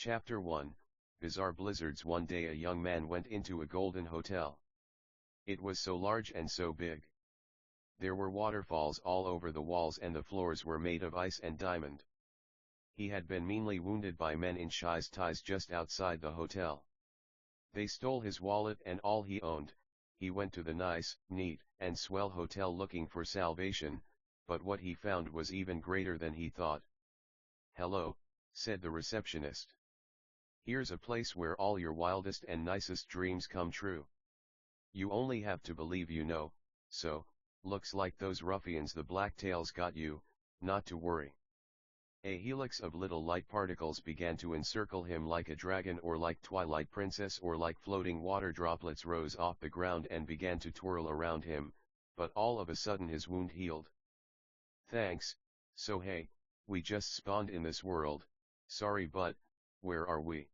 Chapter 1, Bizarre Blizzards. One day a young man went into a golden hotel. It was so large and so big. There were waterfalls all over the walls and the floors were made of ice and diamond. He had been meanly wounded by men in shies ties just outside the hotel. They stole his wallet and all he owned. He went to the nice, neat, and swell hotel looking for salvation, but what he found was even greater than he thought. "Hello," said the receptionist. "Here's a place where all your wildest and nicest dreams come true. You only have to believe you know, so, looks like those ruffians the Blacktails got you, not to worry." A helix of little light particles began to encircle him like a dragon or like Twilight Princess or like floating water droplets rose off the ground and began to twirl around him, but all of a sudden his wound healed. "Thanks, so hey, we just spawned in this world, sorry but, where are we?"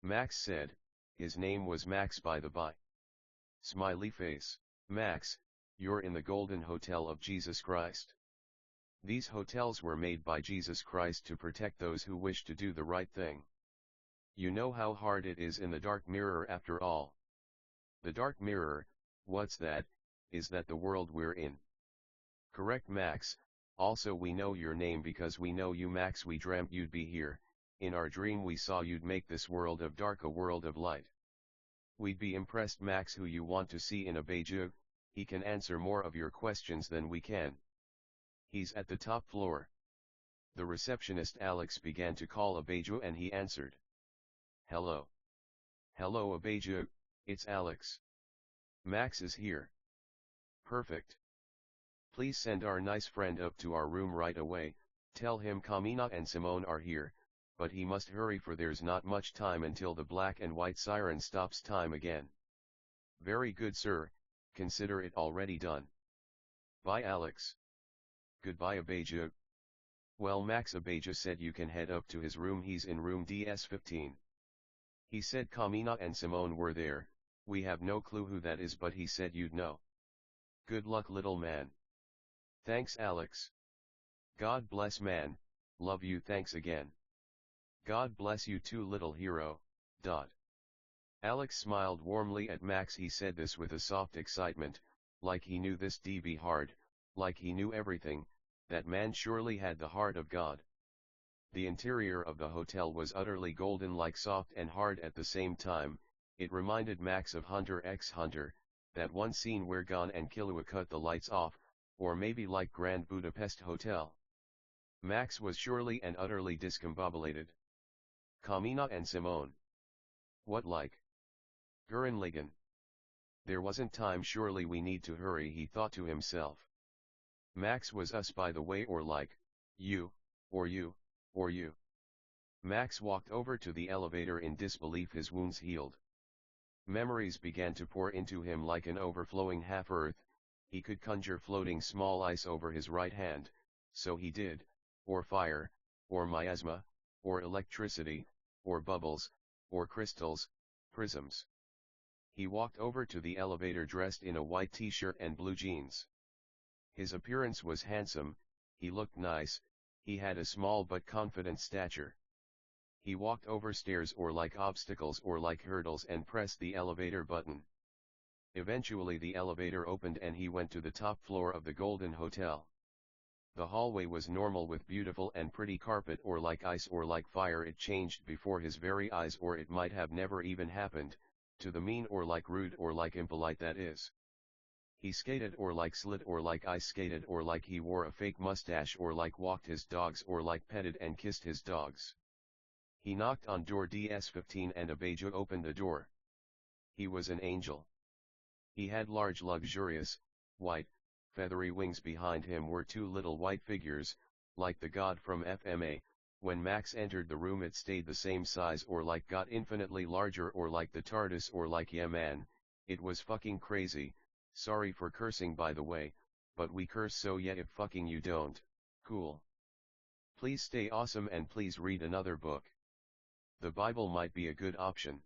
Max said. His name was Max by the by. Smiley face. "Max, you're in the Golden Hotel of Jesus Christ. These hotels were made by Jesus Christ to protect those who wish to do the right thing. You know how hard it is in the dark mirror after all." "The dark mirror, what's that? Is that the world we're in?" "Correct, Max. Also we know your name because we know you, Max. We dreamt you'd be here. In our dream we saw you'd make this world of dark a world of light. We'd be impressed, Max. Who you want to see in a Beijing? He can answer more of your questions than we can." "He's at the top floor." The receptionist Alex began to call Abeju and he answered. "Hello. Hello Abeju, it's Alex. Max is here." "Perfect. Please send our nice friend up to our room right away. Tell him Kamina and Simone are here, but he must hurry for there's not much time until the black and white siren stops time again." "Very good, sir, consider it already done." "Bye, Alex." "Goodbye Abeju." "Well, Max," Abeju said, "you can head up to his room. He's in room DS15. He said Kamina and Simone were there. We have no clue who that is, but he said you'd know." "Good luck, little man." "Thanks, Alex." "God bless, man, love you." "Thanks again." "God bless you too, little hero." Alex smiled warmly at Max. He said this with a soft excitement, like he knew this d be hard, like he knew everything. That man surely had the heart of God. The interior of the hotel was utterly golden, like soft and hard at the same time. It reminded Max of Hunter x Hunter, that one scene where Gon and Killua cut the lights off, or maybe like Grand Budapest Hotel. Max was surely and utterly discombobulated. Kamina and Simone. What like? Gurren Lagann. There wasn't time, surely we need to hurry, he thought to himself. Max was us, by the way, or like, you, or you, or you. Max walked over to the elevator in disbelief. His wounds healed. Memories began to pour into him like an overflowing half-earth. He could conjure floating small ice over his right hand, so he did, or fire, or miasma, or electricity, or bubbles, or crystals, prisms. He walked over to the elevator dressed in a white t-shirt and blue jeans. His appearance was handsome, he looked nice, he had a small but confident stature. He walked over stairs or like obstacles or like hurdles and pressed the elevator button. Eventually the elevator opened and he went to the top floor of the Golden Hotel. The hallway was normal with beautiful and pretty carpet, or like ice or like fire. It changed before his very eyes, or it might have never even happened, to the mean or like rude or like impolite, that is. He skated or like slid or like ice skated, or like he wore a fake mustache, or like walked his dogs, or like petted and kissed his dogs. He knocked on door DS15 and Abeju opened the door. He was an angel. He had large, luxurious, white, feathery wings. Behind him were two little white figures, like the god from FMA. When Max entered the room it stayed the same size, or like got infinitely larger, or like the TARDIS, or like, yeah man, it was fucking crazy. Sorry for cursing, by the way, but we curse, so yeah, if fucking you don't, cool. Please stay awesome and please read another book. The Bible might be a good option.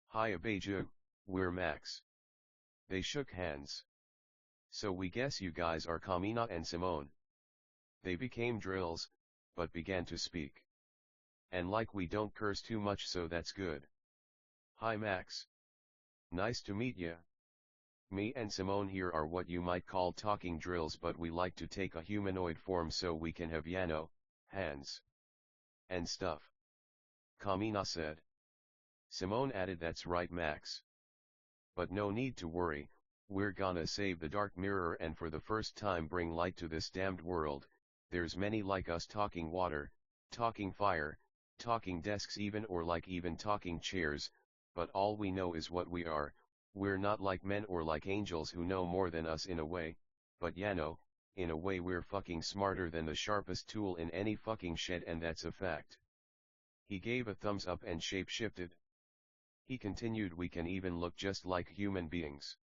Hi Abeju, we're Max. They shook hands. So we guess you guys are Kamina and Simone. They became drills, but began to speak. And like we don't curse too much, so that's good. Hi Max. Nice to meet ya. Me and Simone here are what you might call talking drills, but we like to take a humanoid form so we can have hands, and stuff. Kamina said. Simone added, that's right Max. But no need to worry, we're gonna save the dark mirror and for the first time bring light to this damned world. There's many like us talking water, talking fire, talking desks even talking chairs, but all we know is what we are. We're not like men or like angels who know more than us in a way, but in a way we're fucking smarter than the sharpest tool in any fucking shed, and that's a fact. He gave a thumbs up and shape-shifted. He continued, we can even look just like human beings.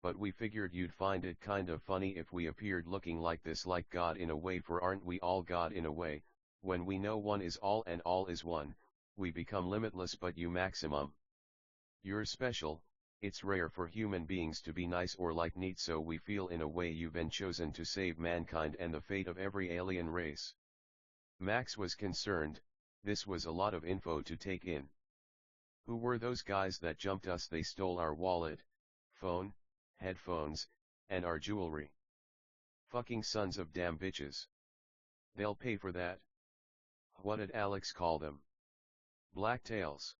But we figured you'd find it kind of funny if we appeared looking like this, like God in a way, for aren't we all God in a way? When we know one is all and all is one, we become limitless, but you maximum. You're special. It's rare for human beings to be nice or like neat, so we feel in a way you've been chosen to save mankind and the fate of every alien race. Max was concerned. This was a lot of info to take in. Who were those guys that jumped us? They stole our wallet, phone, headphones, and our jewelry. Fucking sons of damn bitches. They'll pay for that. What did Alex call them? Blacktails.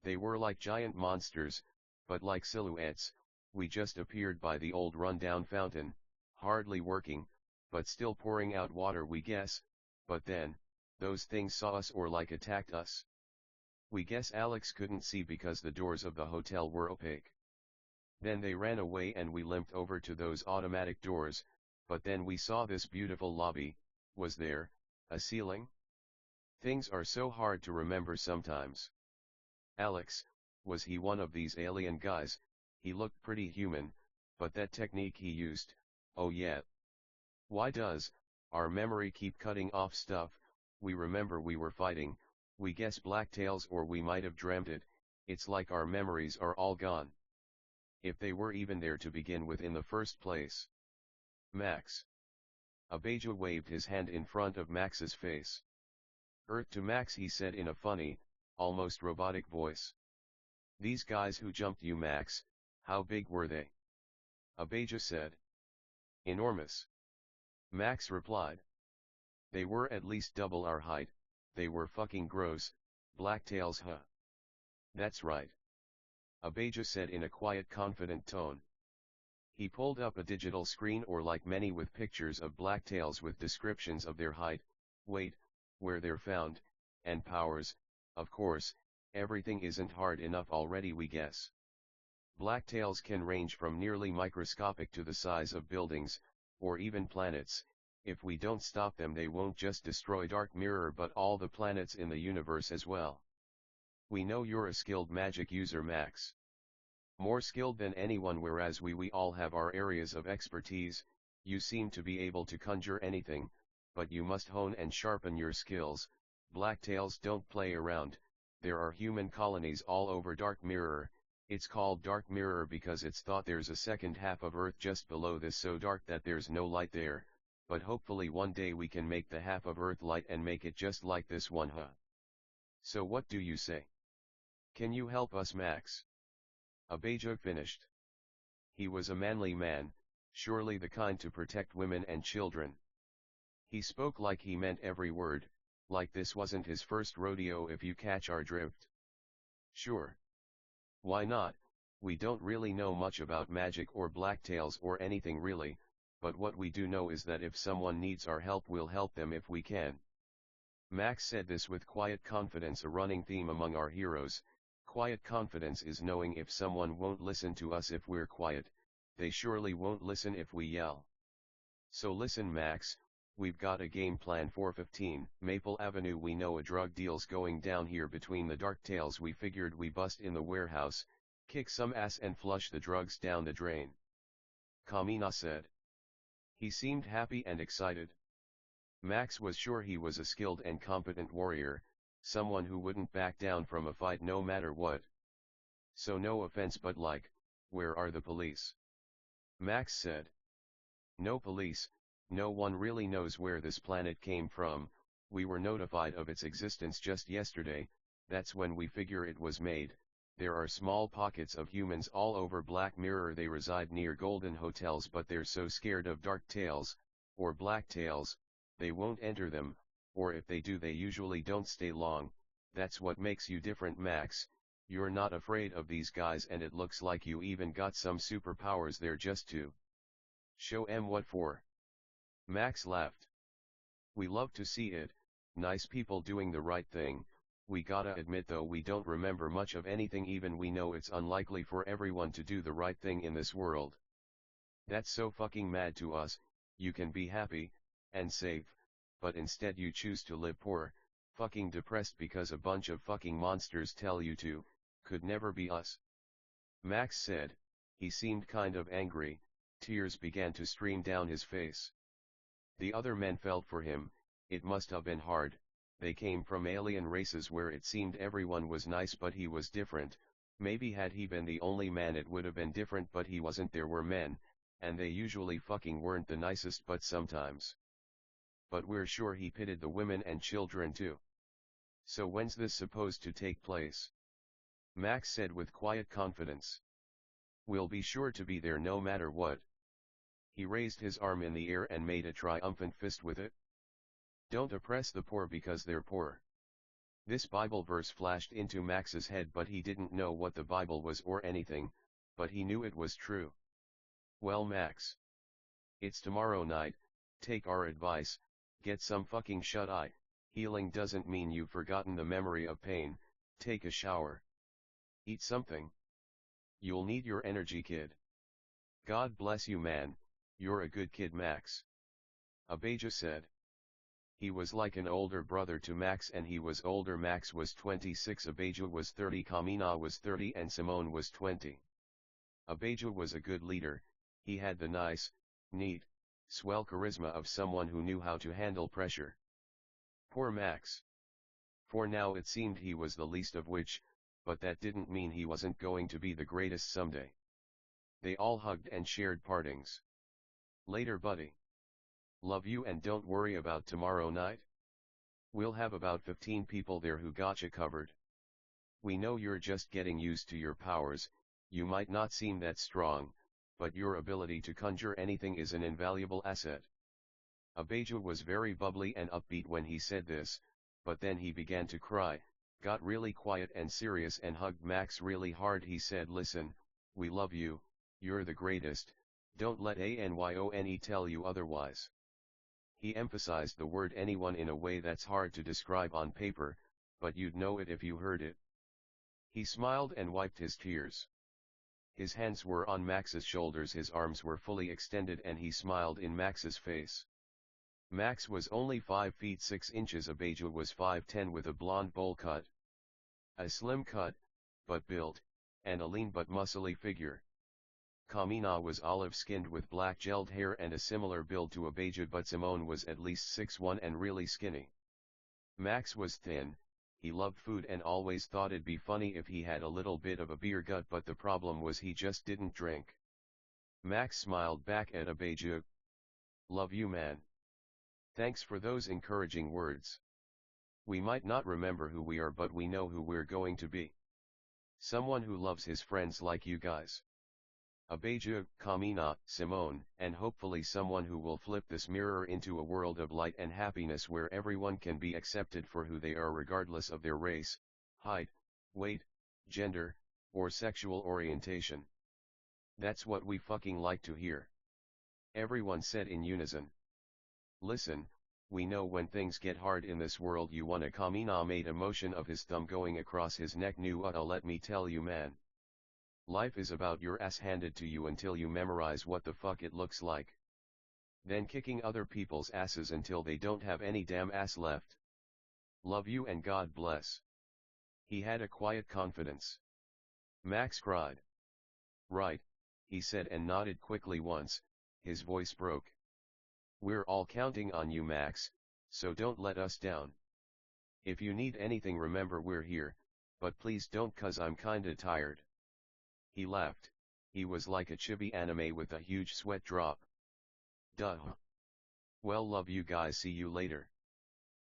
They were like giant monsters, but like silhouettes. We just appeared by the old rundown fountain, hardly working, but still pouring out water, we guess. But then, those things saw us or like attacked us. We guess Alex couldn't see because the doors of the hotel were opaque. Then they ran away and we limped over to those automatic doors, but then we saw this beautiful lobby. Was there a ceiling? Things are so hard to remember sometimes. Alex, was he one of these alien guys? He looked pretty human, but that technique he used, oh yeah. Why does our memory keep cutting off stuff? We remember we were fighting, we guess blacktails, or we might have dreamt it. It's like our memories are all gone. If they were even there to begin with in the first place. Max. Abeja waved his hand in front of Max's face. Earth to Max, he said in a funny, almost robotic voice. These guys who jumped you, Max, how big were they? Abeja said. Enormous. Max replied. They were at least double our height. They were fucking gross, blacktails, huh? That's right. Abeja said in a quiet, confident tone. He pulled up a digital screen, or like many, with pictures of blacktails with descriptions of their height, weight, where they're found, and powers. Of course, everything isn't hard enough already, we guess. Blacktails can range from nearly microscopic to the size of buildings, or even planets. If we don't stop them, they won't just destroy Dark Mirror but all the planets in the universe as well. We know you're a skilled magic user, Max. More skilled than anyone, whereas we all have our areas of expertise. You seem to be able to conjure anything, but you must hone and sharpen your skills. Blacktails don't play around. There are human colonies all over Dark Mirror. It's called Dark Mirror because it's thought there's a second half of Earth just below this, so dark that there's no light there, but hopefully one day we can make the half of Earth light and make it just like this one, huh? So what do you say? Can you help us, Max? Abeja finished. He was a manly man, surely the kind to protect women and children. He spoke like he meant every word, like this wasn't his first rodeo, if you catch our drift. Sure. Why not? We don't really know much about magic or blacktails or anything really, but what we do know is that if someone needs our help, we'll help them if we can. Max said this with quiet confidence, a running theme among our heroes. Quiet confidence is knowing if someone won't listen to us if we're quiet, they surely won't listen if we yell. So listen, Max, we've got a game plan for 15 Maple Avenue. We know a drug deal's going down here between the Darktails. We figured we bust in the warehouse, kick some ass and flush the drugs down the drain. Kamina said. He seemed happy and excited. Max was sure he was a skilled and competent warrior, someone who wouldn't back down from a fight no matter what. So no offense, but like, where are the police? Max said. No police, no one really knows where this planet came from. We were notified of its existence just yesterday, that's when we figure it was made. There are small pockets of humans all over Black Mirror. They reside near golden hotels, but they're so scared of dark tales, or black tales, they won't enter them, or if they do they usually don't stay long. That's what makes you different, Max. You're not afraid of these guys, and it looks like you even got some superpowers there just to show 'em what for. Max laughed. We love to see it, nice people doing the right thing. We gotta admit though, we don't remember much of anything, even we know it's unlikely for everyone to do the right thing in this world. That's so fucking mad to us. You can be happy and safe, but instead you choose to live poor, fucking depressed because a bunch of fucking monsters tell you to. Could never be us. Max said. He seemed kind of angry, tears began to stream down his face. The other men felt for him. It must have been hard. They came from alien races where it seemed everyone was nice, but he was different. Maybe had he been the only man it would have been different, but he wasn't. There were men, and they usually fucking weren't the nicest, but sometimes. But we're sure he pitied the women and children too. So when's this supposed to take place? Max said with quiet confidence. We'll be sure to be there no matter what. He raised his arm in the air and made a triumphant fist with it. Don't oppress the poor because they're poor. This Bible verse flashed into Max's head, but he didn't know what the Bible was or anything, but he knew it was true. Well, Max, it's tomorrow night, take our advice, get some fucking shut-eye. Healing doesn't mean you've forgotten the memory of pain. Take a shower. Eat something. You'll need your energy, kid. God bless you, man, you're a good kid, Max. Abijah said. He was like an older brother to Max, and he was older. Max was 26, Abijah was 30, Kamina was 30, and Simone was 20. Abijah was a good leader. He had the nice, neat, swell charisma of someone who knew how to handle pressure. Poor Max. For now it seemed he was the least of which, but that didn't mean he wasn't going to be the greatest someday. They all hugged and shared partings. Later, buddy. Love you, and don't worry about tomorrow night. We'll have about 15 people there who got you covered. We know you're just getting used to your powers. You might not seem that strong, but your ability to conjure anything is an invaluable asset. Abijah was very bubbly and upbeat when he said this, but then he began to cry, got really quiet and serious, and hugged Max really hard. He said, listen, we love you, you're the greatest, don't let anyone tell you otherwise. He emphasized the word anyone in a way that's hard to describe on paper, but you'd know it if you heard it. He smiled and wiped his tears. His hands were on Max's shoulders, his arms were fully extended, and he smiled in Max's face. Max was only 5 feet 6 inches, Abijah was 5'10" with a blonde bowl cut. A slim cut, but built, and a lean but muscly figure. Kamina was olive-skinned with black gelled hair and a similar build to Abijah, but Simone was at least 6'1" and really skinny. Max was thin. He loved food and always thought it'd be funny if he had a little bit of a beer gut, but the problem was he just didn't drink. Max smiled back at Abijah. Love you, man. Thanks for those encouraging words. We might not remember who we are, but we know who we're going to be. Someone who loves his friends like you guys. Abijah, Kamina, Simone, and hopefully someone who will flip this mirror into a world of light and happiness where everyone can be accepted for who they are regardless of their race, height, weight, gender, or sexual orientation. That's what we fucking like to hear. Everyone said in unison. Listen, we know when things get hard in this world you wanna. Kamina made a motion of his thumb going across his neck. Let me tell you, man. Life is about your ass handed to you until you memorize what the fuck it looks like. Then kicking other people's asses until they don't have any damn ass left. Love you and God bless. He had a quiet confidence. Max cried. Right, he said and nodded quickly once, his voice broke. We're all counting on you, Max, so don't let us down. If you need anything, remember we're here, but please don't, 'cause I'm kinda tired. He laughed. He was like a chibi anime with a huge sweat drop. Duh. Well, love you guys, see you later.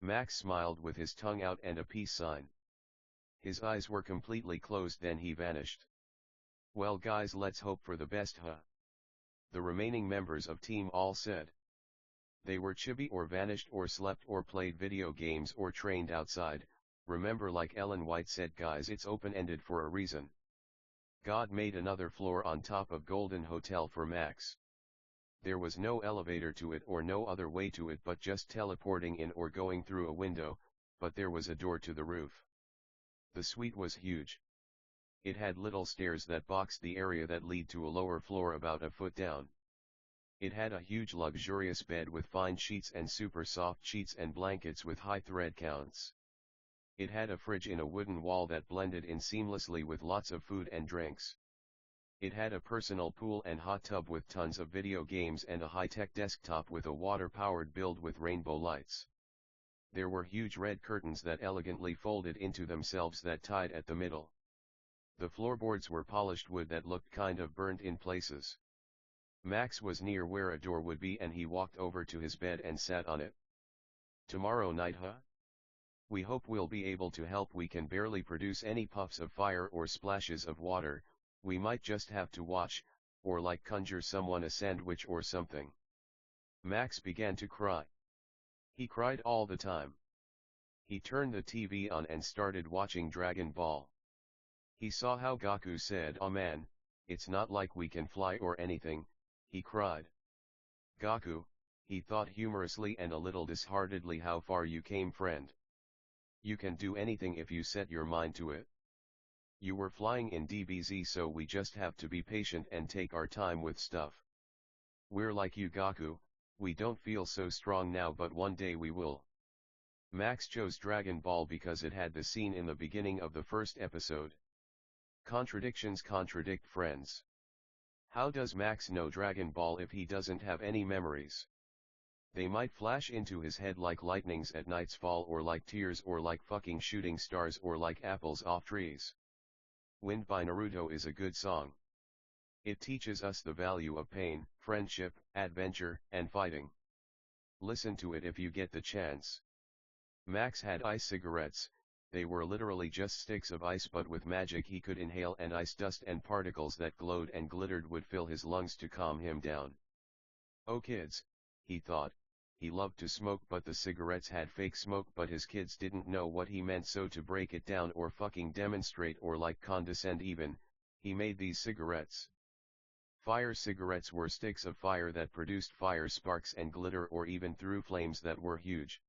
Max smiled with his tongue out and a peace sign. His eyes were completely closed, then he vanished. Well guys, let's hope for the best, huh? The remaining members of team all said. They were chibi or vanished or slept or played video games or trained outside. Remember, like Ellen White said, guys, it's open-ended for a reason. God made another floor on top of Golden Hotel for Max. There was no elevator to it or no other way to it but just teleporting in or going through a window, but there was a door to the roof. The suite was huge. It had little stairs that boxed the area that lead to a lower floor about a foot down. It had a huge luxurious bed with fine sheets and super soft sheets and blankets with high thread counts. It had a fridge in a wooden wall that blended in seamlessly with lots of food and drinks. It had a personal pool and hot tub with tons of video games and a high-tech desktop with a water-powered build with rainbow lights. There were huge red curtains that elegantly folded into themselves that tied at the middle. The floorboards were polished wood that looked kind of burnt in places. Max was near where a door would be and he walked over to his bed and sat on it. Tomorrow night, huh? We hope we'll be able to help. We can barely produce any puffs of fire or splashes of water. We might just have to watch, or like conjure someone a sandwich or something. Max began to cry. He cried all the time. He turned the TV on and started watching Dragon Ball. He saw how Goku said, "Oh man, it's not like we can fly or anything," he cried. "Goku," he thought humorously and a little disheartedly, "how far you came, friend. You can do anything if you set your mind to it. You were flying in DBZ, so we just have to be patient and take our time with stuff. We're like you, Goku, we don't feel so strong now, but one day we will." Max chose Dragon Ball because it had the scene in the beginning of the first episode. Contradictions contradict, friends. How does Max know Dragon Ball if he doesn't have any memories? They might flash into his head like lightnings at night's fall, or like tears, or like fucking shooting stars, or like apples off trees. Wind by Naruto is a good song. It teaches us the value of pain, friendship, adventure, and fighting. Listen to it if you get the chance. Max had ice cigarettes. They were literally just sticks of ice, but with magic he could inhale, and ice dust and particles that glowed and glittered would fill his lungs to calm him down. Oh kids, he thought, he loved to smoke, but the cigarettes had fake smoke, but his kids didn't know what he meant, so to break it down or fucking demonstrate or like condescend even, he made these cigarettes. Fire cigarettes were sticks of fire that produced fire sparks and glitter, or even threw flames that were huge.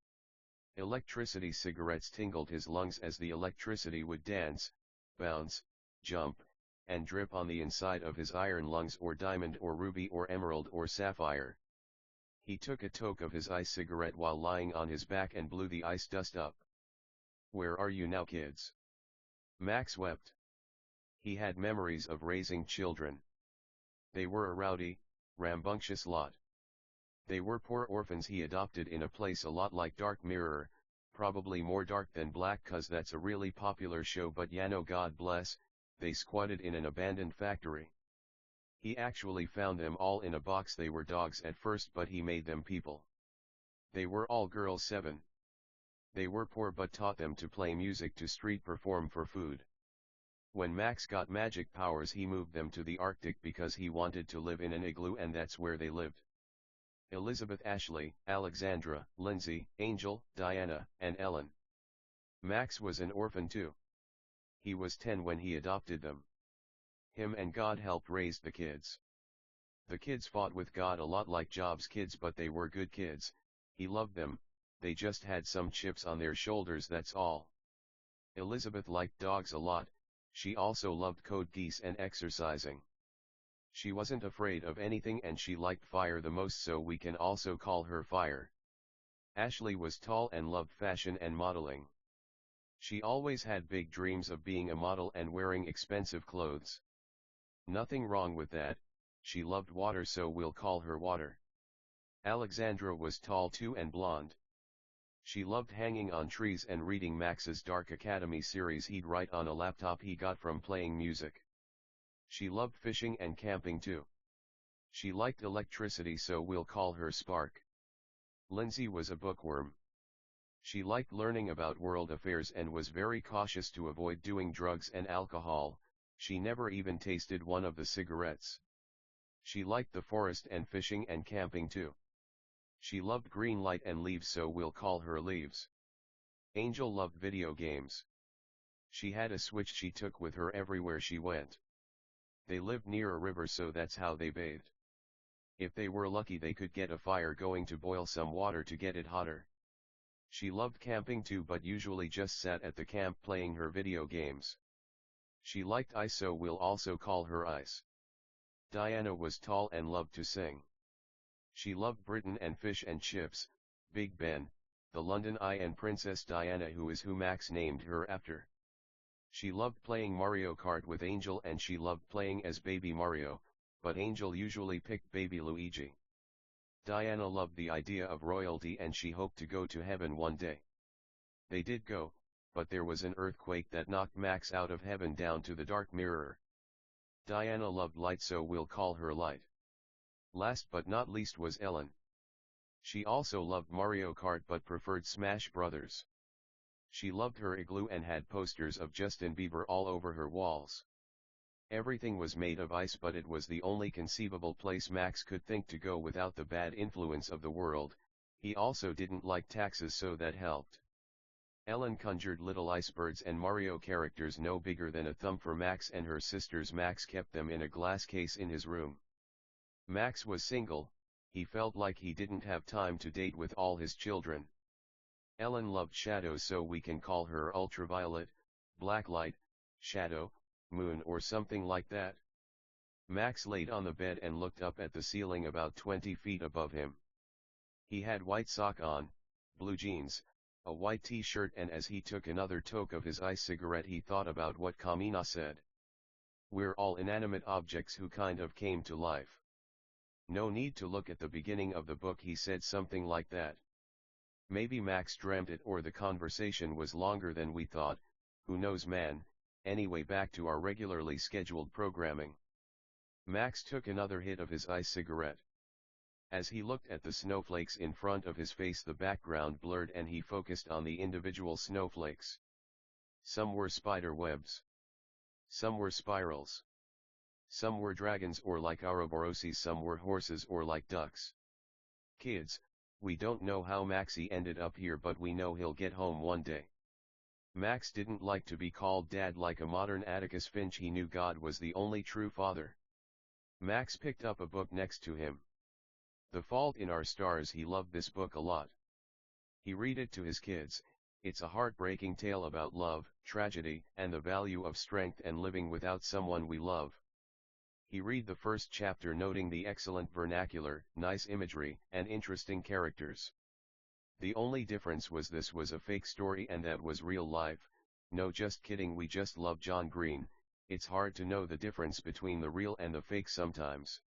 Electricity cigarettes tingled his lungs as the electricity would dance, bounce, jump, and drip on the inside of his iron lungs, or diamond or ruby or emerald or sapphire. He took a toke of his ice cigarette while lying on his back and blew the ice dust up. "Where are you now, kids?" Max wept. He had memories of raising children. They were a rowdy, rambunctious lot. They were poor orphans he adopted in a place a lot like Dark Mirror, probably more dark than black, 'cause that's a really popular show, but God bless, they squatted in an abandoned factory. He actually found them all in a box. They were dogs at first, but he made them people. They were all girls, 7. They were poor but taught them to play music, to street perform for food. When Max got magic powers, he moved them to the Arctic because he wanted to live in an igloo, and that's where they lived. Elizabeth, Ashley, Alexandra, Lindsay, Angel, Diana, and Ellen. Max was an orphan too. He was 10 when he adopted them. Him and God helped raise the kids. The kids fought with God a lot like Job's kids, but they were good kids. He loved them, they just had some chips on their shoulders, that's all. Elizabeth liked dogs a lot. She also loved code geass and exercising. She wasn't afraid of anything, and she liked fire the most, so we can also call her Fire. Ashley was tall and loved fashion and modeling. She always had big dreams of being a model and wearing expensive clothes. Nothing wrong with that. She loved water, so we'll call her Water. Alexandra was tall too and blonde. She loved hanging on trees and reading Max's Dark Academy series he'd write on a laptop he got from playing music. She loved fishing and camping too. She liked electricity, so we'll call her Spark. Lindsay was a bookworm. She liked learning about world affairs and was very cautious to avoid doing drugs and alcohol. She never even tasted one of the cigarettes. She liked the forest and fishing and camping too. She loved green light and leaves, so we'll call her Leaves. Angel loved video games. She had a Switch she took with her everywhere she went. They lived near a river, so that's how they bathed. If they were lucky, they could get a fire going to boil some water to get it hotter. She loved camping too, but usually just sat at the camp playing her video games. She liked ice, so we'll also call her Ice. Diana was tall and loved to sing. She loved Britain and fish and chips, Big Ben, the London Eye and Princess Diana, who is who Max named her after. She loved playing Mario Kart with Angel, and she loved playing as Baby Mario, but Angel usually picked Baby Luigi. Diana loved the idea of royalty and she hoped to go to heaven one day. They did go, but there was an earthquake that knocked Max out of heaven down to the dark mirror. Diana loved light, so we'll call her Light. Last but not least was Ellen. She also loved Mario Kart but preferred Smash Brothers. She loved her igloo and had posters of Justin Bieber all over her walls. Everything was made of ice, but it was the only conceivable place Max could think to go without the bad influence of the world. He also didn't like taxes, so that helped. Ellen conjured little icebergs and Mario characters no bigger than a thumb for Max and her sisters. Max kept them in a glass case in his room. Max was single. He felt like he didn't have time to date with all his children. Ellen loved shadows, so we can call her Ultraviolet, Blacklight, Shadow, Moon, or something like that. Max laid on the bed and looked up at the ceiling about 20 feet above him. He had white sock on, blue jeans, a white t-shirt, and as he took another toke of his ice cigarette he thought about what Kamina said. We're all inanimate objects who kind of came to life. No need to look at the beginning of the book, he said something like that. Maybe Max dreamt it, or the conversation was longer than we thought, who knows, man. Anyway, back to our regularly scheduled programming. Max took another hit of his ice cigarette. As he looked at the snowflakes in front of his face, the background blurred and he focused on the individual snowflakes. Some were spider webs. Some were spirals. Some were dragons or like Ouroboroses, some were horses or like ducks. Kids, we don't know how Maxie ended up here, but we know he'll get home one day. Max didn't like to be called dad like a modern Atticus Finch. He knew God was the only true father. Max picked up a book next to him. The Fault in Our Stars. He loved this book a lot. He read it to his kids. It's a heartbreaking tale about love, tragedy, and the value of strength and living without someone we love. He read the first chapter, noting the excellent vernacular, nice imagery, and interesting characters. The only difference was this was a fake story and that was real life. No, just kidding, we just love John Green. It's hard to know the difference between the real and the fake sometimes.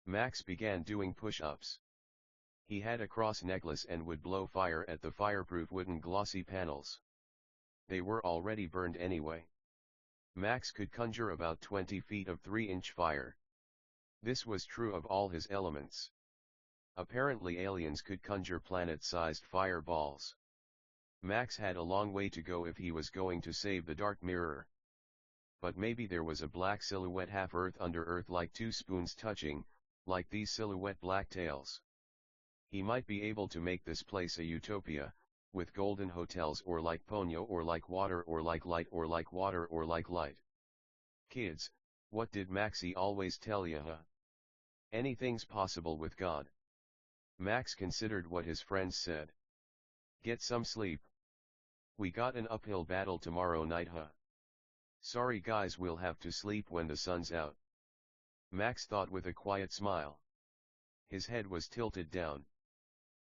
Max began doing push-ups. He had a cross necklace and would blow fire at the fireproof wooden glossy panels. They were already burned anyway. Max could conjure about 20 feet of 3-inch fire. This was true of all his elements. Apparently aliens could conjure planet-sized fireballs. Max had a long way to go if he was going to save the Dark Mirror. But maybe there was a black silhouette half Earth under Earth, like two spoons touching, like these silhouette black tails. He might be able to make this place a utopia, with golden hotels, or like Ponyo, or like water, or like light, or like water, or like light. Kids, what did Maxie always tell ya, huh? Anything's possible with God. Max considered what his friends said. Get some sleep. We got an uphill battle tomorrow night, huh? Sorry guys, we'll have to sleep when the sun's out. Max thought with a quiet smile. His head was tilted down.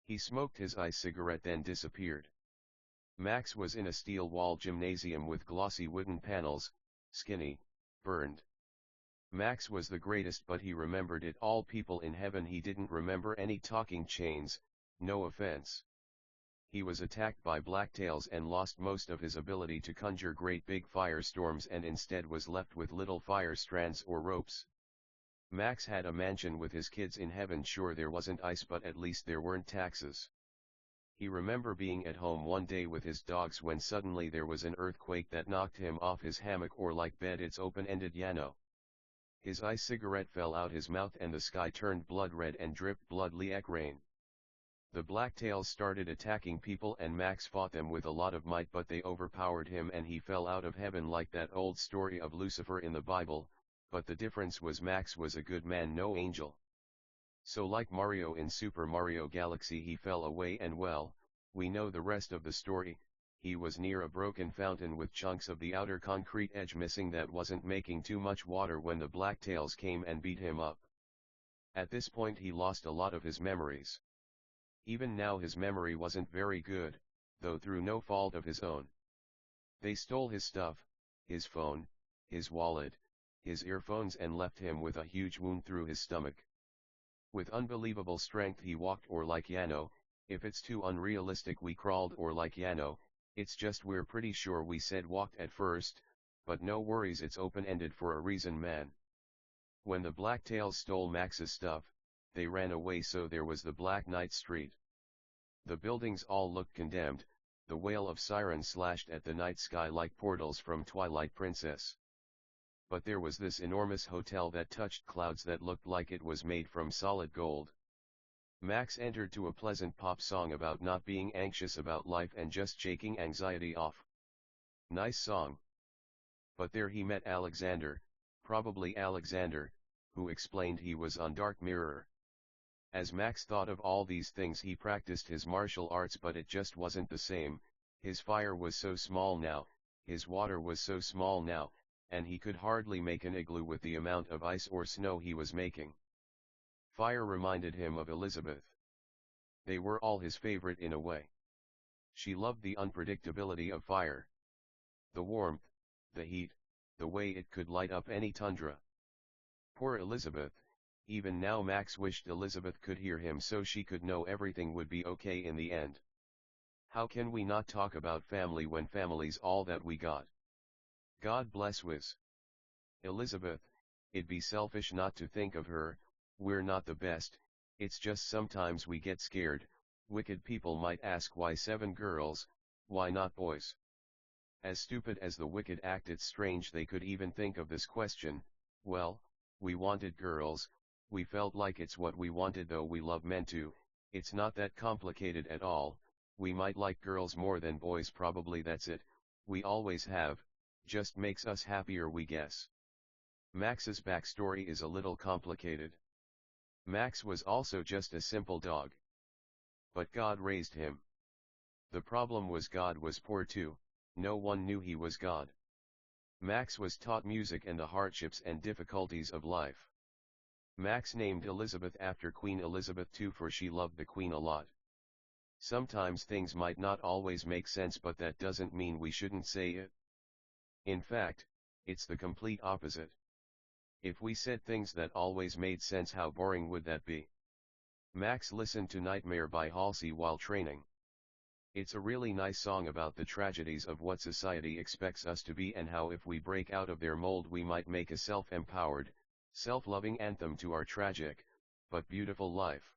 He smoked his ice cigarette, then disappeared. Max was in a steel-walled gymnasium with glossy wooden panels, skinny, burned. Max was the greatest, but he remembered it all. People in heaven. He didn't remember any talking chains, no offense. He was attacked by blacktails and lost most of his ability to conjure great big firestorms, and instead was left with little fire strands or ropes. Max had a mansion with his kids in heaven. Sure, there wasn't ice, but at least there weren't taxes. He remember being at home one day with his dogs when suddenly there was an earthquake that knocked him off his hammock or like bed its open-ended Yano. His cigarette fell out his mouth and the sky turned blood red and dripped blood like rain. The blacktails started attacking people and Max fought them with a lot of might, but they overpowered him and he fell out of heaven like that old story of Lucifer in the Bible, but the difference was Max was a good man, no angel. So like Mario in Super Mario Galaxy, he fell away and well, we know the rest of the story. He was near a broken fountain with chunks of the outer concrete edge missing that wasn't making too much water when the blacktails came and beat him up. At this point he lost a lot of his memories. Even now his memory wasn't very good, though through no fault of his own. They stole his stuff, his phone, his wallet, his earphones, and left him with a huge wound through his stomach. With unbelievable strength he walked, or like Yano, if it's too unrealistic we crawled, or like Yano, it's just we're pretty sure we said walked at first, but no worries, it's open-ended for a reason, man. When the blacktails stole Max's stuff, they ran away, so there was the Black Knight Street. The buildings all looked condemned, the wail of sirens slashed at the night sky like portals from Twilight Princess. But there was this enormous hotel that touched clouds that looked like it was made from solid gold. Max entered to a pleasant pop song about not being anxious about life and just shaking anxiety off. Nice song. But there he met Alexander, probably Alexander, who explained he was on Dark Mirror. As Max thought of all these things he practiced his martial arts, but it just wasn't the same. His fire was so small now, his water was so small now, and he could hardly make an igloo with the amount of ice or snow he was making. Fire reminded him of Elizabeth. They were all his favorite in a way. She loved the unpredictability of fire. The warmth, the heat, the way it could light up any tundra. Poor Elizabeth. Even now Max wished Elizabeth could hear him so she could know everything would be okay in the end. How can we not talk about family when family's all that we got? God bless Wiz. Elizabeth, it'd be selfish not to think of her. We're not the best, it's just sometimes we get scared. Wicked people might ask why 7 girls, why not boys? As stupid as the wicked act, it's strange they could even think of this question. Well, we wanted girls. We felt like it's what we wanted, though we love men too. It's not that complicated at all. We might like girls more than boys, probably that's it. We always have, just makes us happier, we guess. Max's backstory is a little complicated. Max was also just a simple dog. But God raised him. The problem was God was poor too, no one knew he was God. Max was taught music and the hardships and difficulties of life. Max named Elizabeth after Queen Elizabeth II, for she loved the Queen a lot. Sometimes things might not always make sense, but that doesn't mean we shouldn't say it. In fact, it's the complete opposite. If we said things that always made sense, how boring would that be? Max listened to Nightmare by Halsey while training. It's a really nice song about the tragedies of what society expects us to be and how if we break out of their mold we might make a self-empowered, self-loving anthem to our tragic, but beautiful life.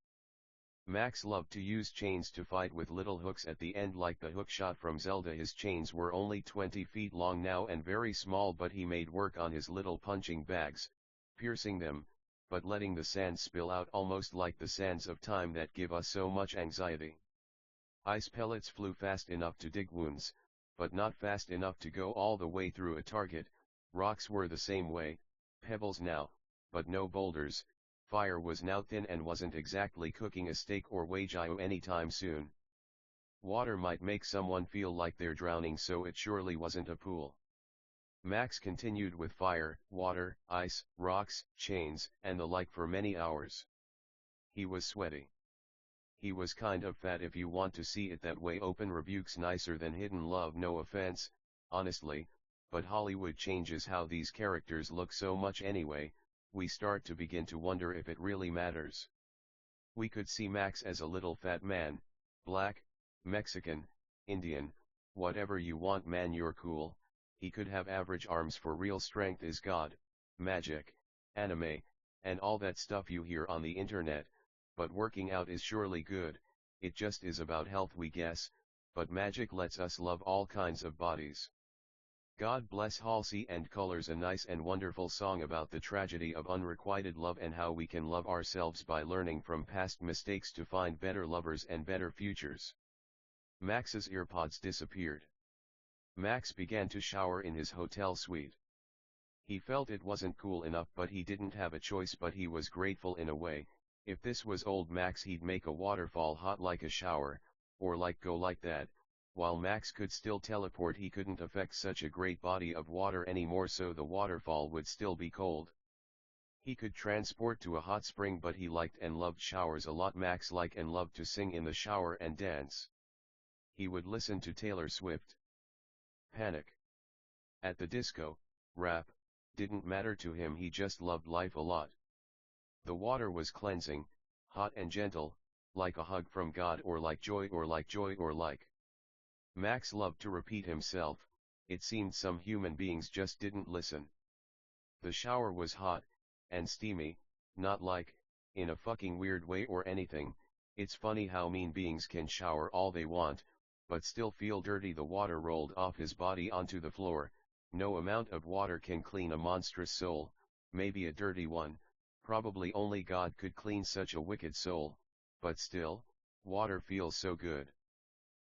Max loved to use chains to fight with little hooks at the end like the hookshot from Zelda. His chains were only 20 feet long now and very small, but he made work on his little punching bags, piercing them, but letting the sands spill out almost like the sands of time that give us so much anxiety. Ice pellets flew fast enough to dig wounds, but not fast enough to go all the way through a target. Rocks were the same way, pebbles now, but no boulders. Fire was now thin and wasn't exactly cooking a steak or Wagyu anytime soon. Water might make someone feel like they're drowning, so it surely wasn't a pool. Max continued with fire, water, ice, rocks, chains, and the like for many hours. He was sweaty. He was kind of fat if you want to see it that way. Open rebukes nicer than hidden love, no offense, honestly, but Hollywood changes how these characters look so much anyway. We start to begin to wonder if it really matters. We could see Max as a little fat man, black, Mexican, Indian, whatever you want, man, you're cool. He could have average arms, for real strength is God, magic, anime, and all that stuff you hear on the internet, but working out is surely good. it just is about health we guess, but magic lets us love all kinds of bodies. God bless Halsey and Colors, a nice and wonderful song about the tragedy of unrequited love and how we can love ourselves by learning from past mistakes to find better lovers and better futures. Max's earpods disappeared. Max began to shower in his hotel suite. He felt it wasn't cool enough, but he didn't have a choice, but he was grateful in a way. If this was old Max, he'd make a waterfall hot like a shower, or like go like that. While Max could still teleport, he couldn't affect such a great body of water anymore, so the waterfall would still be cold. He could transport to a hot spring, but he liked and loved showers a lot. Max liked and loved to sing in the shower and dance. He would listen to Taylor Swift. Panic. At the disco, rap, didn't matter to him, he just loved life a lot. The water was cleansing, hot and gentle, like a hug from God, or like joy, or like joy, or like. Max loved to repeat himself. It seemed some human beings just didn't listen. The shower was hot and steamy, not like, in a fucking weird way or anything. It's funny how mean beings can shower all they want, but still feel dirty. The water rolled off his body onto the floor. No amount of water can clean a monstrous soul, maybe a dirty one. Probably only God could clean such a wicked soul, but still, water feels so good.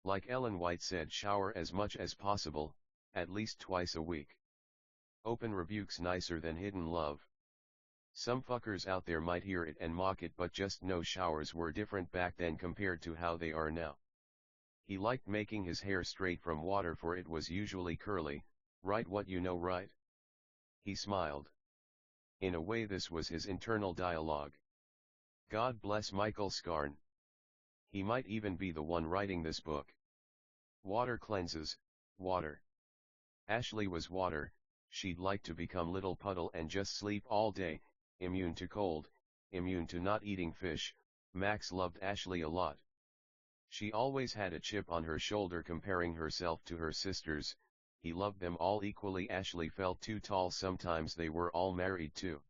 Like Ellen White said, shower as much as possible, at least twice a week. Open rebuke's nicer than hidden love. Some fuckers out there might hear it and mock it, but just know showers were different back then compared to how they are now. He liked making his hair straight from water, for it was usually curly, right? What you know, right? He smiled. In a way, this was his internal dialogue. God bless Michael Scarn. He might even be the one writing this book. Water cleanses, water. Ashley was water. She'd like to become little puddle and just sleep all day, immune to cold, immune to not eating fish. Max loved Ashley a lot. She always had a chip on her shoulder comparing herself to her sisters. He loved them all equally. Ashley felt too tall sometimes. They were all married too.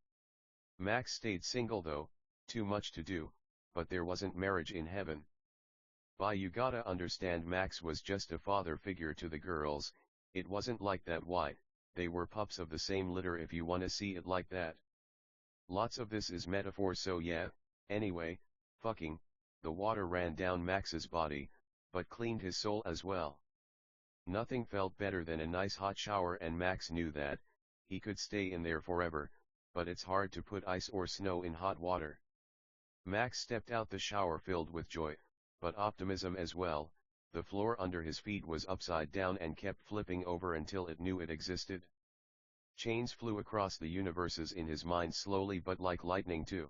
Max stayed single though, too much to do, but there wasn't marriage in heaven. You gotta understand, Max was just a father figure to the girls. It wasn't like that. Why, they were pups of the same litter, if you wanna see it like that. Lots of this is metaphor, so yeah. Anyway, fucking, the water ran down Max's body, but cleaned his soul as well. Nothing felt better than a nice hot shower, and Max knew that. He could stay in there forever, but it's hard to put ice or snow in hot water. Max stepped out the shower filled with joy, but optimism as well. The floor under his feet was upside down and kept flipping over until it knew it existed. Chains flew across the universes in his mind slowly, but like lightning too.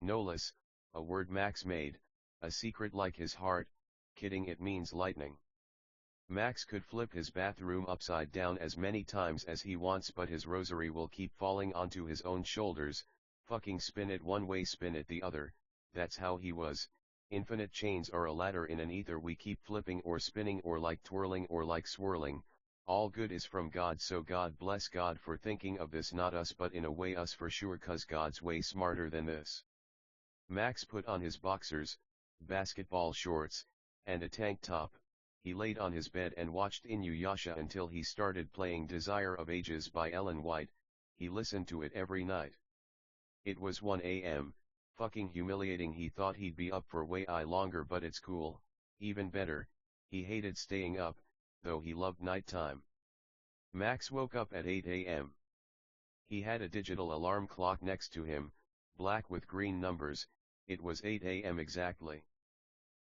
Nolus, a word Max made, a secret like his heart. Kidding, it means lightning. Max could flip his bathroom upside down as many times as he wants, but his rosary will keep falling onto his own shoulders. Fucking spin it one way, spin it the other. That's how he was. Infinite chains are a ladder in an ether we keep flipping or spinning, or like twirling or like swirling. All good is from God, so God bless God for thinking of this, not us, but in a way us for sure, 'cause God's way smarter than this. Max put on his boxers, basketball shorts, and a tank top. He laid on his bed and watched Inuyasha until he started playing Desire of Ages by Ellen White. He listened to it every night. It was 1 a.m, fucking humiliating. He thought he'd be up for way longer, but it's cool. Even better, he hated staying up, though he loved nighttime. Max woke up at 8 a.m. He had a digital alarm clock next to him, black with green numbers. It was 8 a.m. exactly.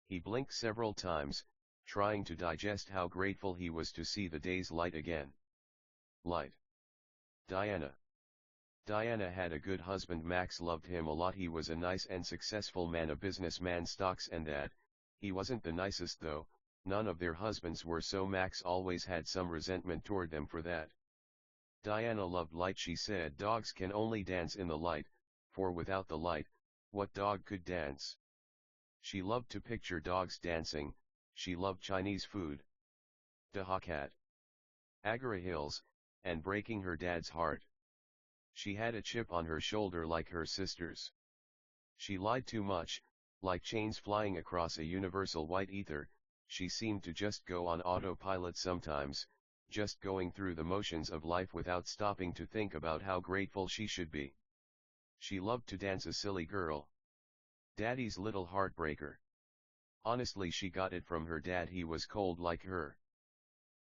He blinked several times, trying to digest how grateful he was to see the day's light again. Light. Diana. Diana had a good husband. Max loved him a lot. He was a nice and successful man, a businessman, stocks and that. He wasn't the nicest though. None of their husbands were, so Max always had some resentment toward them for that. Diana loved light. She said dogs can only dance in the light, for without the light, what dog could dance? She loved to picture dogs dancing. She loved Chinese food, Dahakat, Agara Hills, and breaking her dad's heart. She had a chip on her shoulder like her sisters. She lied too much, Like chains flying across a universal white ether, she seemed to just go on autopilot sometimes, just going through the motions of life without stopping to think about how grateful she should be. She loved to dance, a silly girl. Daddy's little heartbreaker. Honestly, she got it from her dad, he was cold like her.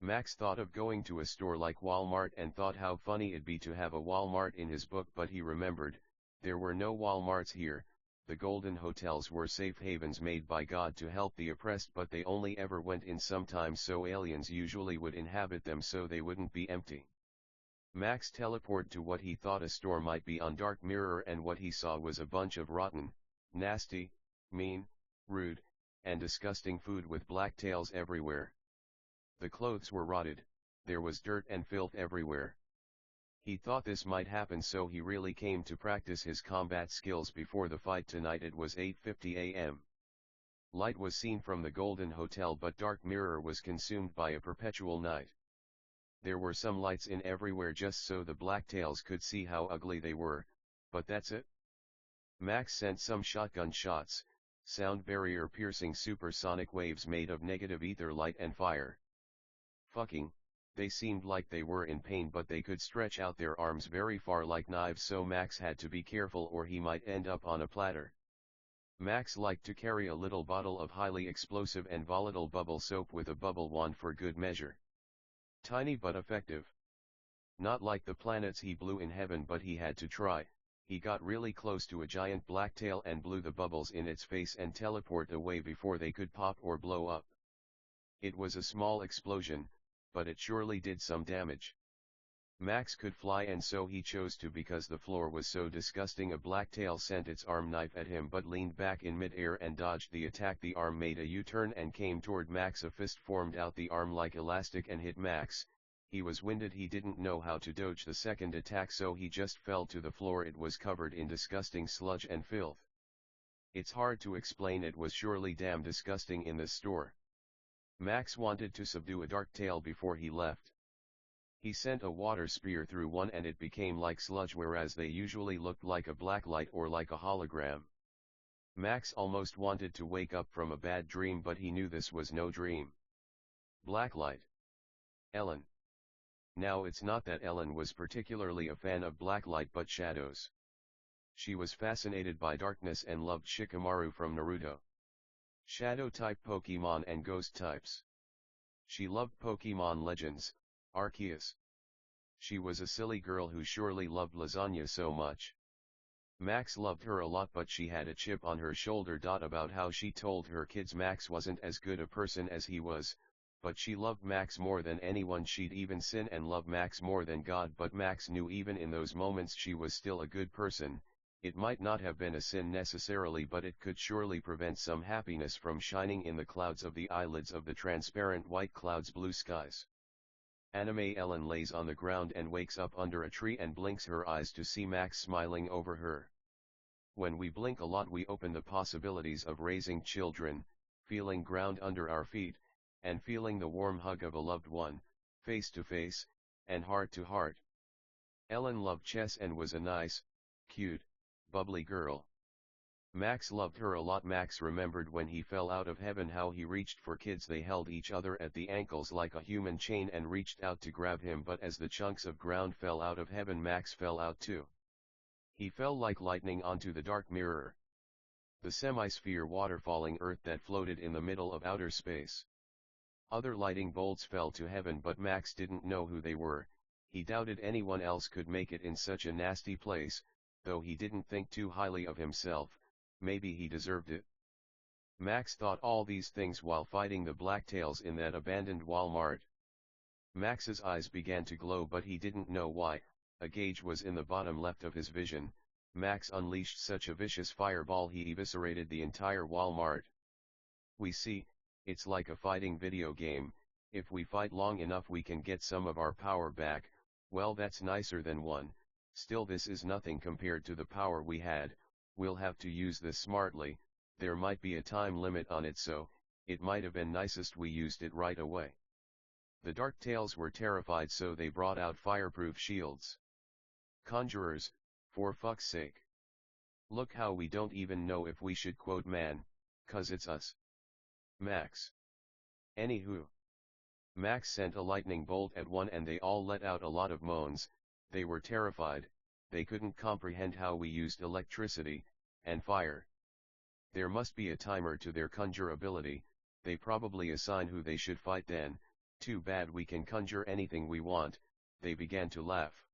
Max thought of going to a store like Walmart and thought how funny it'd be to have a Walmart in his book, but he remembered, there were no Walmarts here. The golden hotels were safe havens made by God to help the oppressed, but they only ever went in sometimes, so aliens usually would inhabit them so they wouldn't be empty. Max teleported to what he thought a store might be on Dark Mirror, and what he saw was a bunch of rotten, nasty, mean, rude, and disgusting food with black tails everywhere. The clothes were rotted, there was dirt and filth everywhere. He thought this might happen, so he really came to practice his combat skills before the fight tonight. It was 8:50 a.m. Light was seen from the Golden Hotel, but Dark Mirror was consumed by a perpetual night. There were some lights in everywhere just so the blacktails could see how ugly they were, but that's it. Max sent some shotgun shots, sound barrier piercing supersonic waves made of negative ether, light and fire. Fucking, they seemed like they were in pain, but they could stretch out their arms very far like knives, so Max had to be careful or he might end up on a platter. Max liked to carry a little bottle of highly explosive and volatile bubble soap with a bubble wand for good measure. Tiny but effective. Not like the planets he blew in heaven, but he had to try. He got really close to a giant blacktail and blew the bubbles in its face and teleported away before they could pop or blow up. It was a small explosion, but it surely did some damage. Max could fly, and so he chose to because the floor was so disgusting. A blacktail sent its arm knife at him but leaned back in mid-air and dodged the attack. The arm made a U-turn and came toward Max. A fist formed out the arm like elastic and hit Max. He was winded, he didn't know how to dodge the second attack, so he just fell to the floor. It was covered in disgusting sludge and filth. It's hard to explain, it was surely damn disgusting in this store. Max wanted to subdue a dark tail before he left. He sent a water spear through one and it became like sludge, whereas they usually looked like a black light or like a hologram. Max almost wanted to wake up from a bad dream, but he knew this was no dream. Blacklight. Ellen. Now it's not that Ellen was particularly a fan of blacklight but shadows. She was fascinated by darkness and loved Shikamaru from Naruto. Shadow-type Pokemon and ghost types. She loved Pokemon Legends, Arceus. She was a silly girl who surely loved lasagna so much. Max loved her a lot, but she had a chip on her shoulder. About how she told her kids Max wasn't as good a person as he was, but she loved Max more than anyone. She'd even sin and love Max more than God, but Max knew even in those moments she was still a good person. It might not have been a sin necessarily, but it could surely prevent some happiness from shining in the clouds of the eyelids of the transparent white clouds, blue skies. Anime Ellen lays on the ground and wakes up under a tree and blinks her eyes to see Max smiling over her. When we blink a lot, we open the possibilities of raising children, feeling ground under our feet, and feeling the warm hug of a loved one, face to face, and heart to heart. Ellen loved chess and was a nice, cute, bubbly girl. Max loved her a lot. Max remembered when he fell out of heaven how he reached for kids. They held each other at the ankles like a human chain and reached out to grab him, but as the chunks of ground fell out of heaven, Max fell out too. He fell like lightning onto the dark mirror. The semi-sphere waterfalling Earth that floated in the middle of outer space. Other lightning bolts fell to heaven, but Max didn't know who they were. He doubted anyone else could make it in such a nasty place, though he didn't think too highly of himself. Maybe he deserved it. Max thought all these things while fighting the blacktails in that abandoned Walmart. Max's eyes began to glow, but he didn't know why. A gauge was in the bottom left of his vision. Max unleashed such a vicious fireball he eviscerated the entire Walmart. We see, it's like a fighting video game. If we fight long enough we can get some of our power back. Well, that's nicer than one. Still, this is nothing compared to the power we had. We'll have to use this smartly. There might be a time limit on it, so it might have been nicest we used it right away. The Dark Tails were terrified, so they brought out fireproof shields. Conjurers, for fuck's sake. Look how we don't even know if we should quote man, 'Cause it's us. Max. Anywho. Max sent a lightning bolt at one and they all let out a lot of moans. They were terrified, they couldn't comprehend how we used electricity, and fire. There must be a timer to their conjure ability, they probably assign who they should fight then. Too bad we can conjure anything we want. They began to laugh.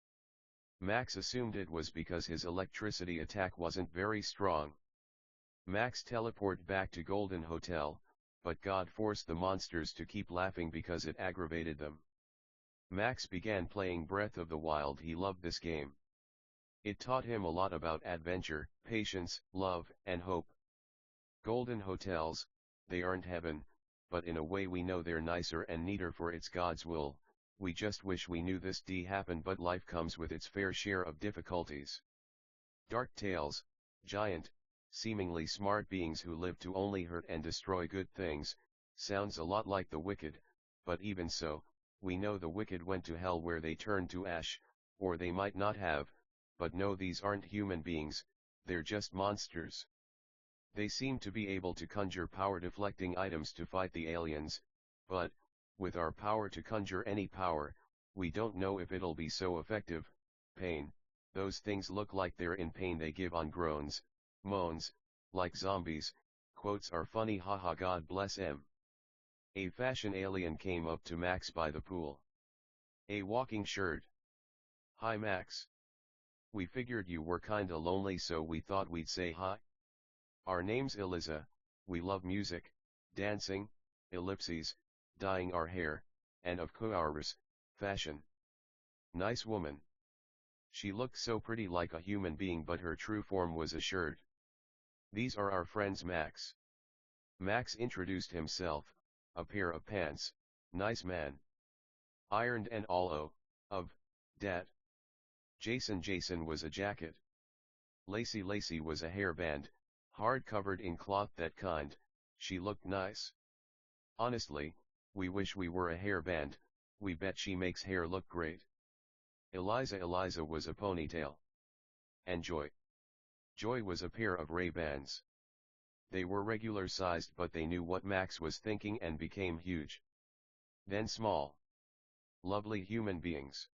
Max assumed it was because his electricity attack wasn't very strong. Max teleported back to Golden Hotel, but God forced the monsters to keep laughing because it aggravated them. Max began playing Breath of the Wild. He loved this game. It taught him a lot about adventure, patience, love, and hope. Golden hotels, they aren't heaven, but in a way we know they're nicer and neater for it's God's will. We just wish we knew this happened, but life comes with its fair share of difficulties. Dark tales, giant, seemingly smart beings who live to only hurt and destroy good things, sounds a lot like the wicked, but even so, we know the wicked went to hell where they turned to ash, or they might not have, but no, these aren't human beings, they're just monsters. They seem to be able to conjure power-deflecting items to fight the aliens, but, with our power to conjure any power, we don't know if it'll be so effective. Pain, those things look like they're in pain. They give on groans, moans, like zombies. Quotes are funny, haha, God bless em. A fashion alien came up to Max by the pool. A walking shirt. Hi Max. We figured you were kinda lonely, so we thought we'd say hi. Our name's Eliza, we love music, dancing, ellipses, dyeing our hair, and of course, fashion. Nice woman. She looked so pretty, like a human being, but her true form was a shirt. These are our friends Max. Max introduced himself, a pair of pants, nice man. Ironed and all of dat. Jason was a jacket. Lacey was a hairband, hard covered in cloth, that kind. She looked nice. Honestly, we wish we were a hairband, we bet she makes hair look great. Eliza was a ponytail. And Joy was a pair of Ray-Bans. They were regular sized, but they knew what Max was thinking and became huge. Then small. Lovely human beings.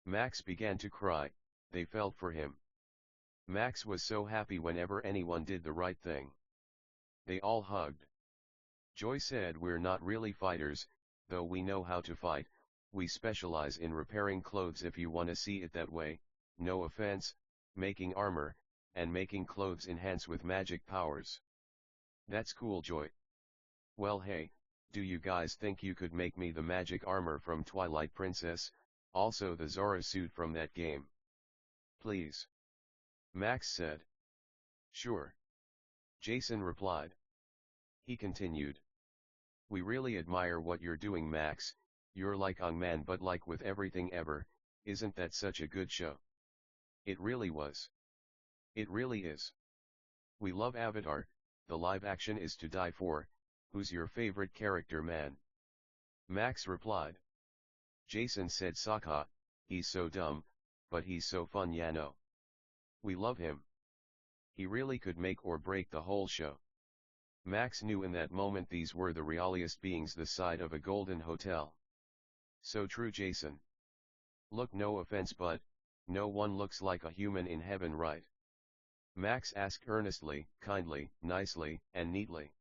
Max began to cry, they felt for him. Max was so happy whenever anyone did the right thing. They all hugged. Joy said, we're not really fighters, though we know how to fight, we specialize in repairing clothes if you wanna see it that way, no offense, making armor, and making clothes enhance with magic powers. That's cool, Joy. Well, hey, do you guys think you could make me the magic armor from Twilight Princess, also the Zora suit from that game? Please. Max said. Sure. Jason replied. He continued. We really admire what you're doing, Max, you're like Ong Man, but like with everything ever, isn't that such a good show? It really was. It really is. We love Avatar, the live action is to die for. Who's your favorite character, man? Max replied. Jason said Sokka, he's so dumb, but he's so fun, ya know. We love him. He really could make or break the whole show. Max knew in that moment these were the realiest beings this side of a golden hotel. So true, Jason. Look, no offense, but no one looks like a human in heaven, right? Max asked earnestly, kindly, nicely, and neatly.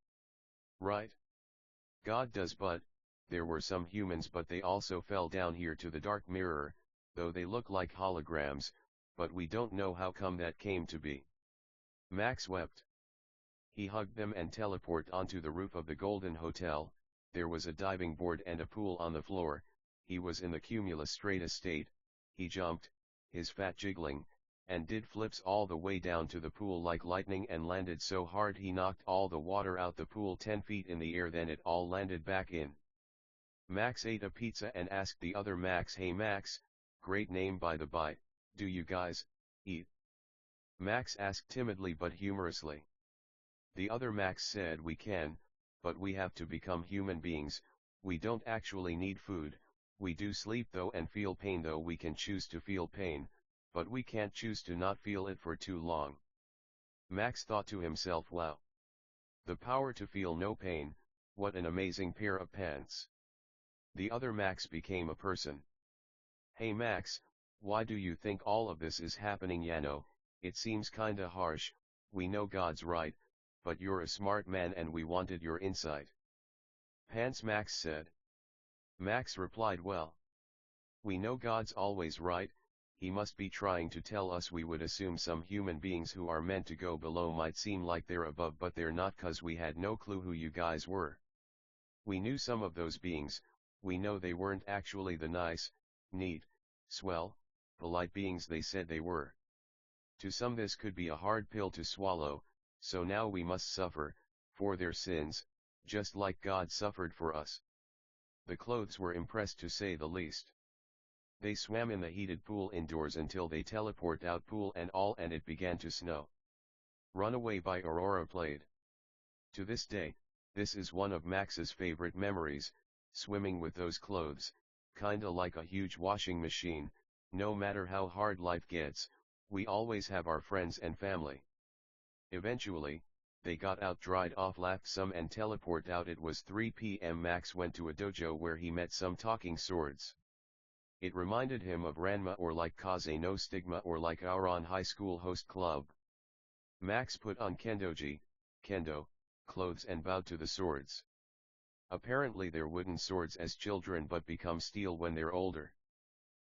Right? God does, but there were some humans, but they also fell down here to the dark mirror, though they look like holograms, but we don't know how come that came to be. Max wept. He hugged them and teleported onto the roof of the Golden Hotel. There was a diving board and a pool on the floor. He was in the cumulus strata state. He jumped, his fat jiggling, and did flips all the way down to the pool like lightning, and landed so hard he knocked all the water out the pool 10 feet in the air, then it all landed back in. Max ate a pizza and asked the other Max, hey Max, great name by the by, do you guys eat? Max asked timidly but humorously. The other Max said, we can, but we have to become human beings, we don't actually need food, we do sleep though and feel pain, though we can choose to feel pain, but we can't choose to not feel it for too long. Max thought to himself, wow. The power to feel no pain, what an amazing pair of pants. The other Max became a person. Hey Max, why do you think all of this is happening? Yano, it seems kinda harsh, we know God's right, but you're a smart man and we wanted your insight. Pants, Max said. Max replied, well, we know God's always right, he must be trying to tell us we would assume some human beings who are meant to go below might seem like they're above but they're not, 'cause we had no clue who you guys were. We knew some of those beings, we know they weren't actually the nice, neat, swell, polite beings they said they were. To some this could be a hard pill to swallow, so now we must suffer, for their sins, just like God suffered for us. The clothes were impressed to say the least. They swam in the heated pool indoors until they teleport out pool and all, and it began to snow. Runaway by Aurora played. To this day, this is one of Max's favorite memories, swimming with those clothes, kinda like a huge washing machine. No matter how hard life gets, we always have our friends and family. Eventually, they got out, dried off, laughed some and teleport out. It was 3 p.m. Max went to a dojo where he met some talking swords. It reminded him of Ranma or like Kaze no Stigma or like our on high school host club. Max put on kendoji, kendo, clothes and bowed to the swords. Apparently they're wooden swords as children but become steel when they're older.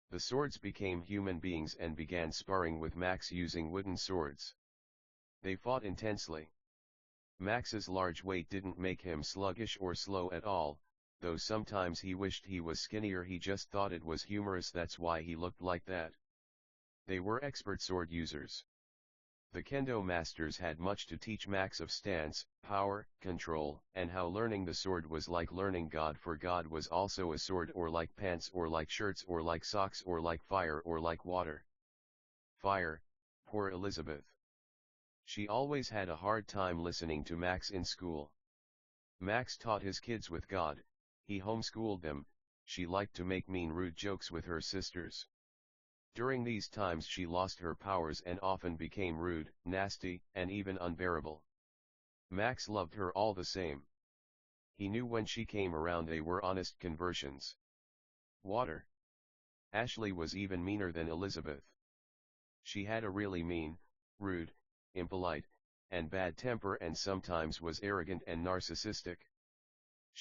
The swords became human beings and began sparring with Max using wooden swords. They fought intensely. Max's large weight didn't make him sluggish or slow at all, though sometimes he wished he was skinnier. He just thought it was humorous, that's why he looked like that. They were expert sword users. The kendo masters had much to teach Max of stance, power, control, and how learning the sword was like learning God, for God was also a sword, or like pants, or like shirts, or like socks, or like fire, or like water. Fire, poor Elizabeth. She always had a hard time listening to Max in school. Max taught his kids with God, he homeschooled them. She liked to make mean, rude jokes with her sisters. During these times she lost her powers and often became rude, nasty, and even unbearable. Max loved her all the same. He knew when she came around they were honest conversions. Water. Ashley was even meaner than Elizabeth. She had a really mean, rude, impolite, and bad temper, and sometimes was arrogant and narcissistic.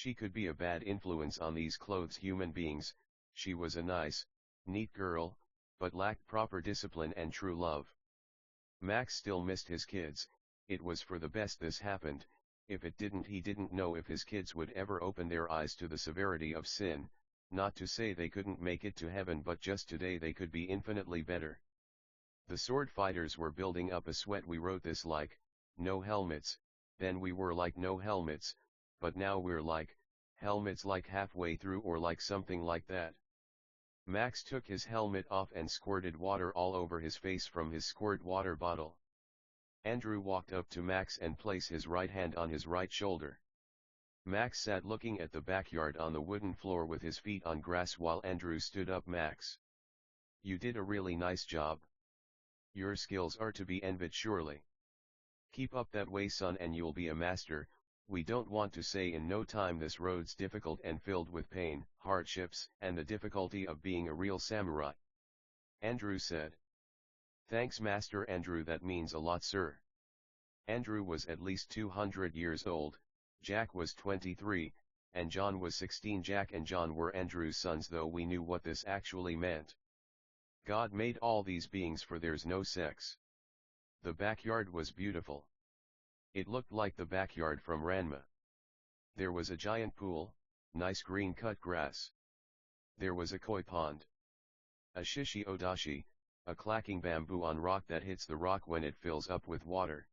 She could be a bad influence on these clothes human beings. She was a nice, neat girl, but lacked proper discipline and true love. Max still missed his kids. It was for the best this happened. If it didn't, he didn't know if his kids would ever open their eyes to the severity of sin. Not to say they couldn't make it to heaven, but just today they could be infinitely better. The sword fighters were building up a sweat. We wrote this like, no helmets, then we were like no helmets, but now we're like, helmets like halfway through or like something like that. Max took his helmet off and squirted water all over his face from his squirt water bottle. Andrew walked up to Max and placed his right hand on his right shoulder. Max sat looking at the backyard on the wooden floor with his feet on grass while Andrew stood up. Max, you did a really nice job. Your skills are to be envied surely. Keep up that way, son, and you'll be a master. We don't want to say in no time this road's difficult and filled with pain, hardships, and the difficulty of being a real samurai. Andrew said. Thanks, Master Andrew, that means a lot, sir. Andrew was at least 200 years old, Jack was 23, and John was 16. Jack and John were Andrew's sons, though we knew what this actually meant. God made all these beings for there's no sex. The backyard was beautiful. It looked like the backyard from Ranma. There was a giant pool, nice green cut grass. There was a koi pond. A shishi odashi, a clacking bamboo on rock that hits the rock when it fills up with water.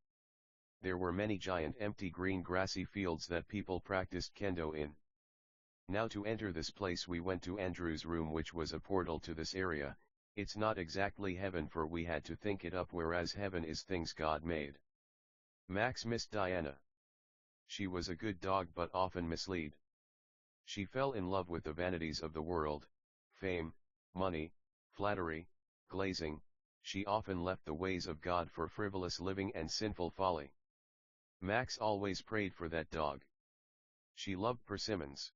There were many giant empty green grassy fields that people practiced kendo in. Now to enter this place we went to Andrew's room, which was a portal to this area. It's not exactly heaven, for we had to think it up, whereas heaven is things God made. Max missed Diana. She was a good dog but often misled. She fell in love with the vanities of the world, fame, money, flattery, glazing. She often left the ways of God for frivolous living and sinful folly. Max always prayed for that dog. She loved persimmons.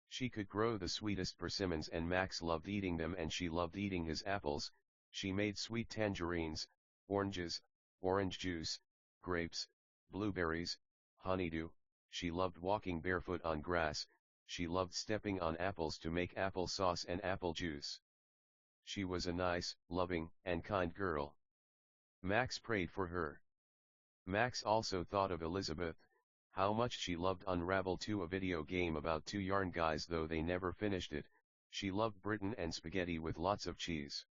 She could grow the sweetest persimmons and Max loved eating them and she loved eating his apples. She made sweet tangerines, oranges, orange juice, grapes, blueberries, honeydew. She loved walking barefoot on grass. She loved stepping on apples to make apple sauce and apple juice. She was a nice, loving, and kind girl. Max prayed for her. Max also thought of Elizabeth, how much she loved Unravel 2, a video game about two yarn guys, though they never finished it. She loved Britain and spaghetti with lots of cheese.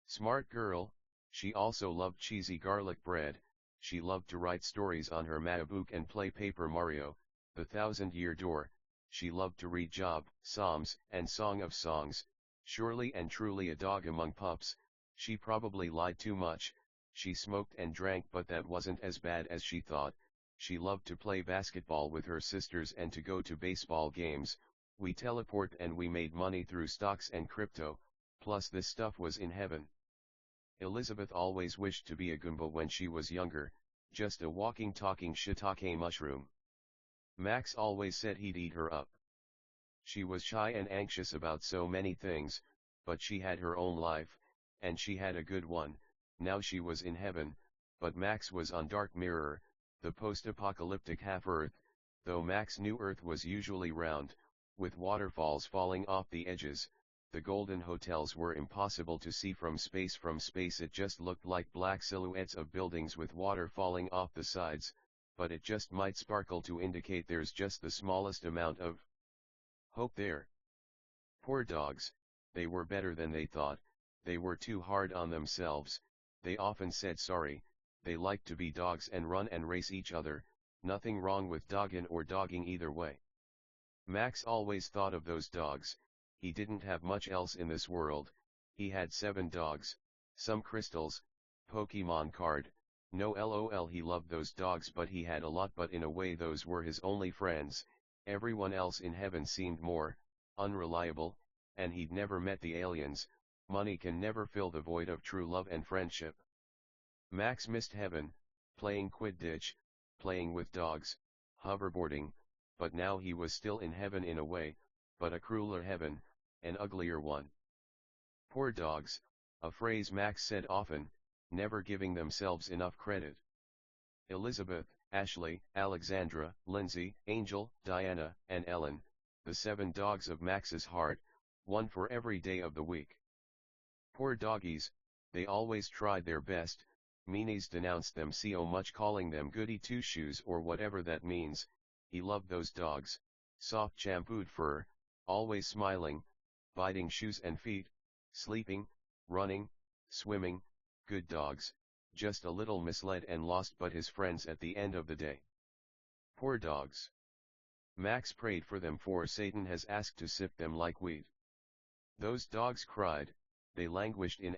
Smart girl, she also loved cheesy garlic bread. She loved to write stories on her MacBook and play Paper Mario, The Thousand-Year Door. She loved to read Job, Psalms, and Song of Songs. Surely and truly a dog among pups. She probably lied too much. She smoked and drank, but that wasn't as bad as she thought. She loved to play basketball with her sisters and to go to baseball games. We teleport and we made money through stocks and crypto, plus this stuff was in heaven. Elizabeth always wished to be a Goomba when she was younger, just a walking talking shiitake mushroom. Max always said he'd eat her up. She was shy and anxious about so many things, but she had her own life, and she had a good one. Now she was in heaven, but Max was on Dark Mirror, the post-apocalyptic half-Earth, though Max knew Earth was usually round, with waterfalls falling off the edges. The golden hotels were impossible to see from space. From space it just looked like black silhouettes of buildings with water falling off the sides, but it just might sparkle to indicate there's just the smallest amount of hope there. Poor dogs, they were better than they thought. They were too hard on themselves. They often said sorry. They liked to be dogs and run and race each other. Nothing wrong with dogging or dogging either way. Max always thought of those dogs. He didn't have much else in this world. He had 7 dogs, some crystals, Pokemon card. No lol, he loved those dogs, but he had a lot, but in a way those were his only friends. Everyone else in heaven seemed more unreliable, and he'd never met the aliens. Money can never fill the void of true love and friendship. Max missed heaven, playing Quidditch, playing with dogs, hoverboarding, but now he was still in heaven in a way, but a crueler heaven, an uglier one. Poor dogs, a phrase Max said often, never giving themselves enough credit. Elizabeth, Ashley, Alexandra, Lindsay, Angel, Diana, and Ellen, the 7 dogs of Max's heart, one for every day of the week. Poor doggies, they always tried their best. Meanies denounced them so much, calling them goody two-shoes or whatever that means. He loved those dogs, soft shampooed fur, always smiling, biting shoes and feet, sleeping, running, swimming, good dogs, just a little misled and lost but his friends at the end of the day. Poor dogs. Max prayed for them, for Satan has asked to sift them like wheat. Those dogs cried, they languished in